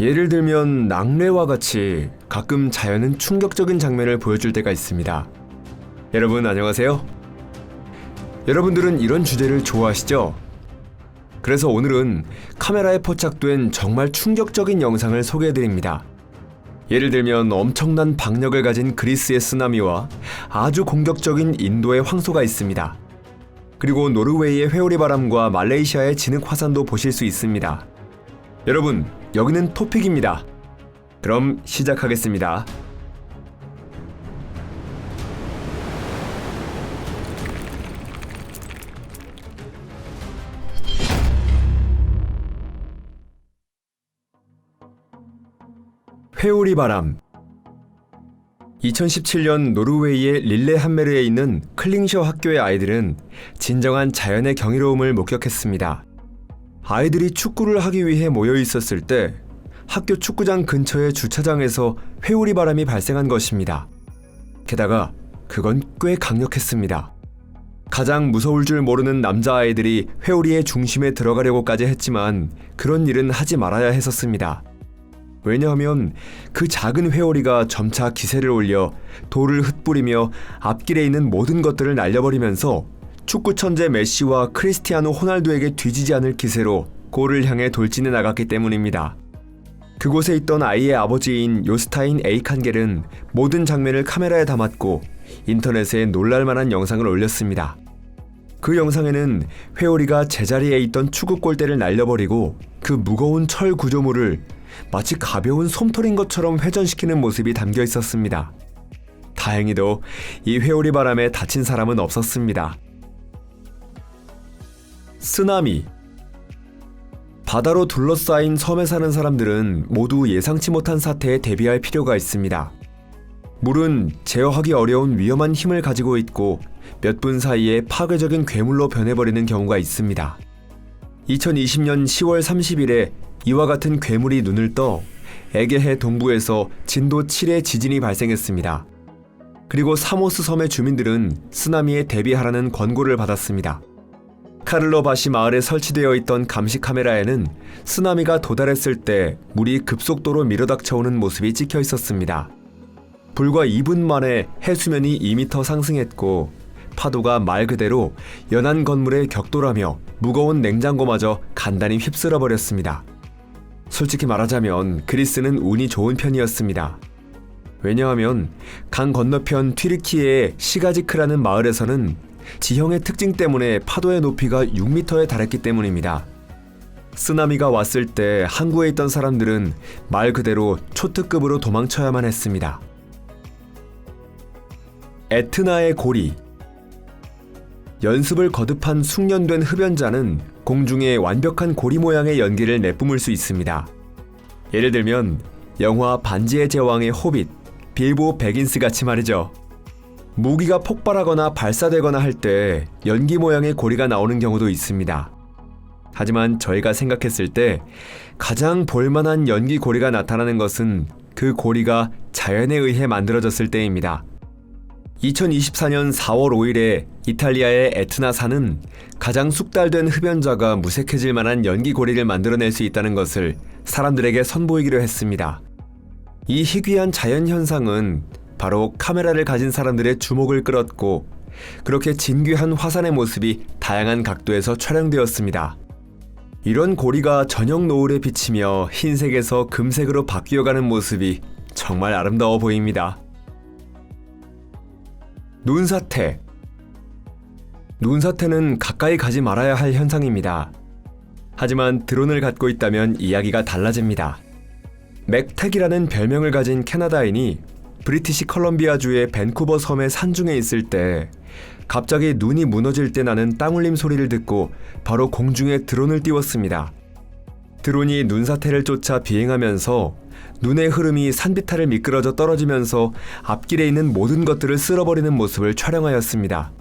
예를 들면 낙뢰와 같이 가끔 자연은 충격적인 장면을 보여줄 때가 있습니다. 여러분 안녕하세요. 여러분들은 이런 주제를 좋아하시죠? 그래서 오늘은 카메라에 포착된 정말 충격적인 영상을 소개해드립니다. 예를 들면 엄청난 박력을 가진 그리스의 쓰나미와 아주 공격적인 인도의 황소가 있습니다. 그리고 노르웨이의 회오리 바람과 말레이시아의 진흙 화산도 보실 수 있습니다. 여러분, 여기는 토픽입니다. 그럼 시작하겠습니다. 회오리 바람. 2017년 노르웨이의 릴레함메르에 있는 클링셔 학교의 아이들은 진정한 자연의 경이로움을 목격했습니다. 아이들이 축구를 하기 위해 모여 있었을 때 학교 축구장 근처의 주차장에서 회오리 바람이 발생한 것입니다. 게다가 그건 꽤 강력했습니다. 가장 무서울 줄 모르는 남자아이들이 회오리의 중심에 들어가려고까지 했지만 그런 일은 하지 말아야 했었습니다. 왜냐하면 그 작은 회오리가 점차 기세를 올려 돌을 흩뿌리며 앞길에 있는 모든 것들을 날려버리면서 축구 천재 메시와 크리스티아노 호날두에게 뒤지지 않을 기세로 골을 향해 돌진해 나갔기 때문입니다. 그곳에 있던 아이의 아버지인 요스타인 에이칸겔은 모든 장면을 카메라에 담았고 인터넷에 놀랄만한 영상을 올렸습니다. 그 영상에는 회오리가 제자리에 있던 축구 골대를 날려버리고 그 무거운 철 구조물을 마치 가벼운 솜털인 것처럼 회전시키는 모습이 담겨 있었습니다. 다행히도 이 회오리 바람에 다친 사람은 없었습니다. 쓰나미. 바다로 둘러싸인 섬에 사는 사람들은 모두 예상치 못한 사태에 대비할 필요가 있습니다. 물은 제어하기 어려운 위험한 힘을 가지고 있고 몇 분 사이에 파괴적인 괴물로 변해버리는 경우가 있습니다. 2020년 10월 30일에 이와 같은 괴물이 눈을 떠 에게해 동부에서 진도 7의 지진이 발생했습니다. 그리고 사모스 섬의 주민들은 쓰나미에 대비하라는 권고를 받았습니다. 카를로바시 마을에 설치되어 있던 감시 카메라에는 쓰나미가 도달했을 때 물이 급속도로 밀어닥쳐오는 모습이 찍혀 있었습니다. 불과 2분 만에 해수면이 2m 상승했고 파도가 말 그대로 연안 건물에 격돌하며 무거운 냉장고마저 간단히 휩쓸어 버렸습니다. 솔직히 말하자면 그리스는 운이 좋은 편이었습니다. 왜냐하면 강 건너편 튀르키예의 시가지크라는 마을에서는 지형의 특징 때문에 파도의 높이가 6m에 달했기 때문입니다. 쓰나미가 왔을 때 항구에 있던 사람들은 말 그대로 초특급으로 도망쳐야만 했습니다. 에트나의 고리. 연습을 거듭한 숙련된 흡연자는 공중에 완벽한 고리 모양의 연기를 내뿜을 수 있습니다. 예를 들면 영화 반지의 제왕의 호빗, 빌보 베긴스 같이 말이죠. 무기가 폭발하거나 발사되거나 할 때 연기 모양의 고리가 나오는 경우도 있습니다. 하지만 저희가 생각했을 때 가장 볼만한 연기 고리가 나타나는 것은 그 고리가 자연에 의해 만들어졌을 때입니다. 2024년 4월 5일에 이탈리아의 에트나산은 가장 숙달된 흡연자가 무색해질 만한 연기 고리를 만들어낼 수 있다는 것을 사람들에게 선보이기로 했습니다. 이 희귀한 자연 현상은 바로 카메라를 가진 사람들의 주목을 끌었고 그렇게 진귀한 화산의 모습이 다양한 각도에서 촬영되었습니다. 이런 고리가 저녁 노을에 비치며 흰색에서 금색으로 바뀌어가는 모습이 정말 아름다워 보입니다. 눈사태. 눈사태는 가까이 가지 말아야 할 현상입니다. 하지만 드론을 갖고 있다면 이야기가 달라집니다. 맥택이라는 별명을 가진 캐나다인이 브리티시 컬럼비아주의 밴쿠버 섬의 산중에 있을 때 갑자기 눈이 무너질 때 나는 땅울림 소리를 듣고 바로 공중에 드론을 띄웠습니다. 드론이 눈사태를 쫓아 비행하면서 눈의 흐름이 산비탈을 미끄러져 떨어지면서 앞길에 있는 모든 것들을 쓸어버리는 모습을 촬영하였습니다.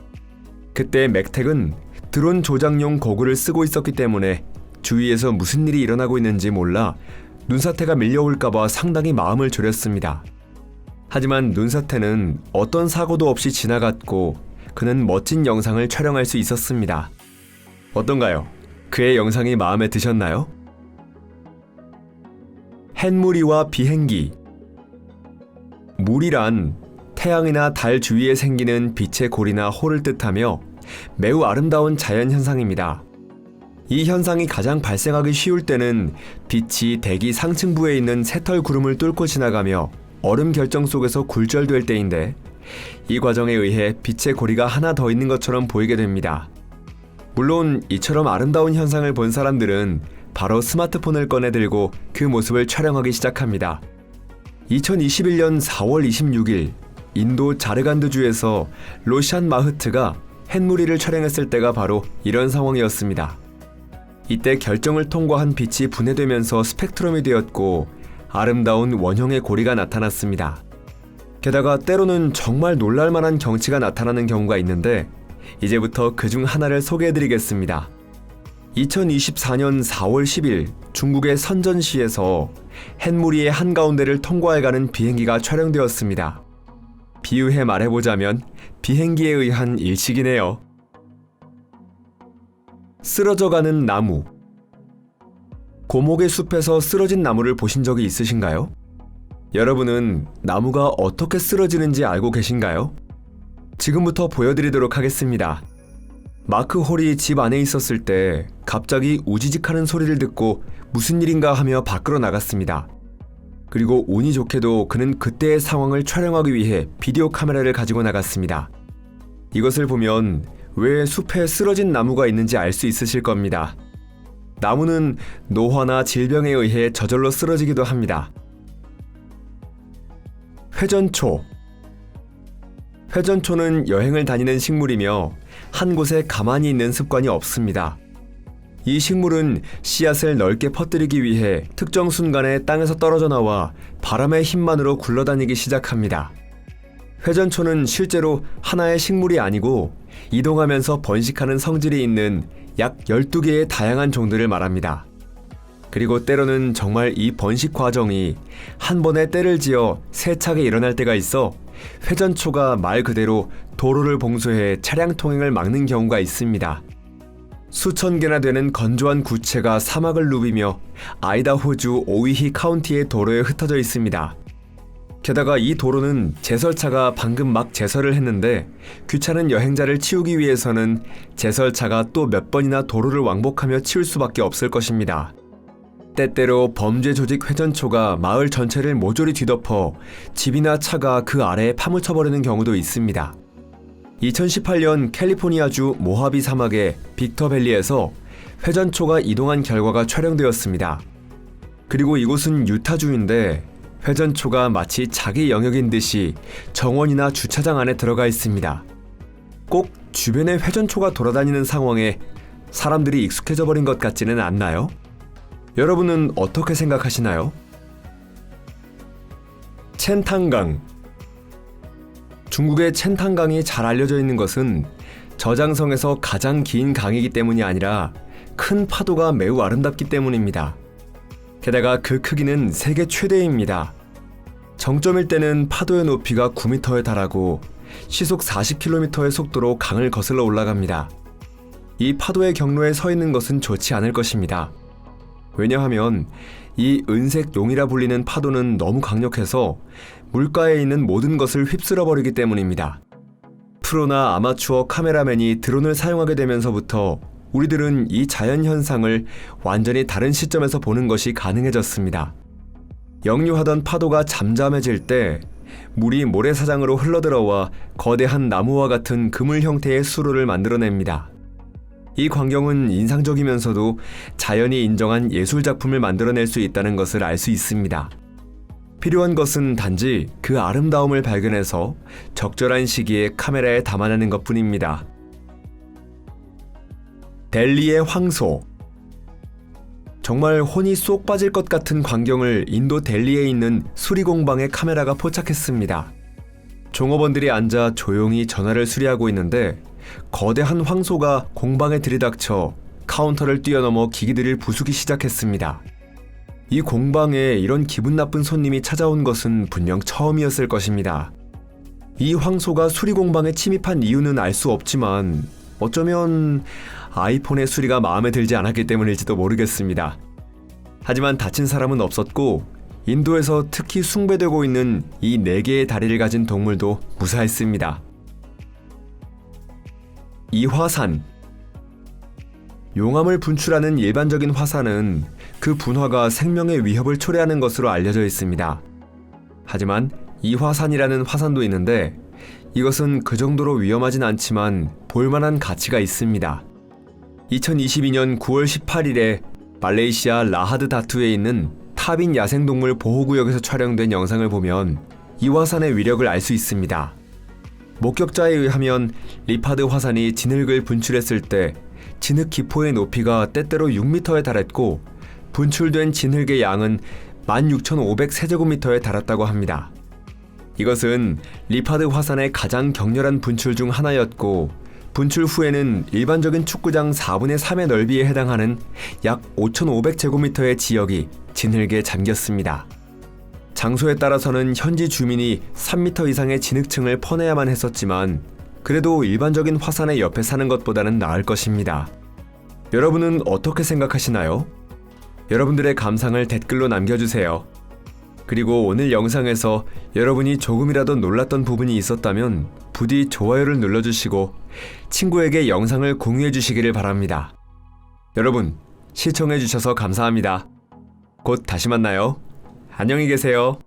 그때 맥택은 드론 조작용 고글을 쓰고 있었기 때문에 주위에서 무슨 일이 일어나고 있는지 몰라 눈사태가 밀려올까봐 상당히 마음을 졸였습니다. 하지만 눈사태는 어떤 사고도 없이 지나갔고 그는 멋진 영상을 촬영할 수 있었습니다. 어떤가요? 그의 영상이 마음에 드셨나요? 햇무리와 비행기. 무리란 태양이나 달 주위에 생기는 빛의 골이나 홀을 뜻하며 매우 아름다운 자연 현상입니다. 이 현상이 가장 발생하기 쉬울 때는 빛이 대기 상층부에 있는 새털 구름을 뚫고 지나가며 얼음 결정 속에서 굴절될 때인데, 이 과정에 의해 빛의 고리가 하나 더 있는 것처럼 보이게 됩니다. 물론 이처럼 아름다운 현상을 본 사람들은 바로 스마트폰을 꺼내 들고 그 모습을 촬영하기 시작합니다. 2021년 4월 26일 인도 자르간드주에서 로샨 마흐트가 햇무리를 촬영했을 때가 바로 이런 상황이었습니다. 이때 결정을 통과한 빛이 분해되면서 스펙트럼이 되었고 아름다운 원형의 고리가 나타났습니다. 게다가 때로는 정말 놀랄만한 경치가 나타나는 경우가 있는데, 이제부터 그중 하나를 소개해드리겠습니다. 2024년 4월 10일 중국의 선전시에서 햇무리의 한가운데를 통과해가는 비행기가 촬영되었습니다. 비유해 말해보자면 비행기에 의한 일식이네요. 쓰러져가는 나무. 고목의 숲에서 쓰러진 나무를 보신 적이 있으신가요? 여러분은 나무가 어떻게 쓰러지는지 알고 계신가요? 지금부터 보여드리도록 하겠습니다. 마크 홀이 집 안에 있었을 때 갑자기 우지직하는 소리를 듣고 무슨 일인가 하며 밖으로 나갔습니다. 그리고 운이 좋게도 그는 그때의 상황을 촬영하기 위해 비디오 카메라를 가지고 나갔습니다. 이것을 보면 왜 숲에 쓰러진 나무가 있는지 알 수 있으실 겁니다. 나무는 노화나 질병에 의해 저절로 쓰러지기도 합니다. 회전초. 회전초는 여행을 다니는 식물이며 한 곳에 가만히 있는 습관이 없습니다. 이 식물은 씨앗을 넓게 퍼뜨리기 위해 특정 순간에 땅에서 떨어져 나와 바람의 힘만으로 굴러다니기 시작합니다. 회전초는 실제로 하나의 식물이 아니고 이동하면서 번식하는 성질이 있는 약 12개의 다양한 종들을 말합니다. 그리고 때로는 정말 이 번식 과정이 한 번에 때를 지어 세차게 일어날 때가 있어 회전초가 말 그대로 도로를 봉쇄해 차량 통행을 막는 경우가 있습니다. 수천 개나 되는 건조한 구체가 사막을 누비며 아이다호주 오위히 카운티의 도로에 흩어져 있습니다. 게다가 이 도로는 제설차가 방금 막 제설을 했는데 귀찮은 여행자를 치우기 위해서는 제설차가 또 몇 번이나 도로를 왕복하며 치울 수밖에 없을 것입니다. 때때로 범죄 조직 회전초가 마을 전체를 모조리 뒤덮어 집이나 차가 그 아래에 파묻혀버리는 경우도 있습니다. 2018년 캘리포니아주 모하비 사막의 빅터밸리에서 회전초가 이동한 결과가 촬영되었습니다. 그리고 이곳은 유타주인데 회전초가 마치 자기 영역인 듯이 정원이나 주차장 안에 들어가 있습니다. 꼭 주변에 회전초가 돌아다니는 상황에 사람들이 익숙해져 버린 것 같지는 않나요? 여러분은 어떻게 생각하시나요? 첸탕강. 중국의 첸탕강이 잘 알려져 있는 것은 저장성에서 가장 긴 강이기 때문이 아니라 큰 파도가 매우 아름답기 때문입니다. 게다가 그 크기는 세계 최대입니다. 정점일 때는 파도의 높이가 9m에 달하고 시속 40km의 속도로 강을 거슬러 올라갑니다. 이 파도의 경로에 서 있는 것은 좋지 않을 것입니다. 왜냐하면 이 은색 용이라 불리는 파도는 너무 강력해서 물가에 있는 모든 것을 휩쓸어버리기 때문입니다. 프로나 아마추어 카메라맨이 드론을 사용하게 되면서부터 우리들은 이 자연현상을 완전히 다른 시점에서 보는 것이 가능해졌습니다. 역류하던 파도가 잠잠해질 때 물이 모래사장으로 흘러들어와 거대한 나무와 같은 그물 형태의 수로를 만들어냅니다. 이 광경은 인상적이면서도 자연이 인정한 예술작품을 만들어낼 수 있다는 것을 알 수 있습니다. 필요한 것은 단지 그 아름다움을 발견해서 적절한 시기에 카메라에 담아내는 것뿐입니다. 델리의 황소. 정말 혼이 쏙 빠질 것 같은 광경을 인도 델리에 있는 수리공방에 카메라가 포착했습니다. 종업원들이 앉아 조용히 전화를 수리하고 있는데 거대한 황소가 공방에 들이닥쳐 카운터를 뛰어넘어 기기들을 부수기 시작했습니다. 이 공방에 이런 기분 나쁜 손님이 찾아온 것은 분명 처음이었을 것입니다. 이 황소가 수리공방에 침입한 이유는 알 수 없지만 어쩌면 아이폰의 수리가 마음에 들지 않았기 때문일지도 모르겠습니다. 하지만 다친 사람은 없었고 인도에서 특히 숭배되고 있는 이 4개의 다리를 가진 동물도 무사했습니다. 이 화산. 용암을 분출하는 일반적인 화산은 그 분화가 생명의 위협을 초래하는 것으로 알려져 있습니다. 하지만 이 화산이라는 화산도 있는데 이것은 그 정도로 위험하진 않지만 볼만한 가치가 있습니다. 2022년 9월 18일에 말레이시아 라하드 다투에 있는 타빈 야생동물 보호구역에서 촬영된 영상을 보면 이 화산의 위력을 알 수 있습니다. 목격자에 의하면 리파드 화산이 진흙을 분출했을 때 진흙 기포의 높이가 때때로 6m에 달했고 분출된 진흙의 양은 16,500세제곱미터에 달했다고 합니다. 이것은 리파드 화산의 가장 격렬한 분출 중 하나였고 분출 후에는 일반적인 축구장 4분의 3의 넓이에 해당하는 약 5,500제곱미터의 지역이 진흙에 잠겼습니다. 장소에 따라서는 현지 주민이 3m 이상의 진흙층을 퍼내야만 했었지만 그래도 일반적인 화산의 옆에 사는 것보다는 나을 것입니다. 여러분은 어떻게 생각하시나요? 여러분들의 감상을 댓글로 남겨주세요. 그리고 오늘 영상에서 여러분이 조금이라도 놀랐던 부분이 있었다면 부디 좋아요를 눌러주시고 친구에게 영상을 공유해주시기를 바랍니다. 여러분, 시청해주셔서 감사합니다. 곧 다시 만나요. 안녕히 계세요.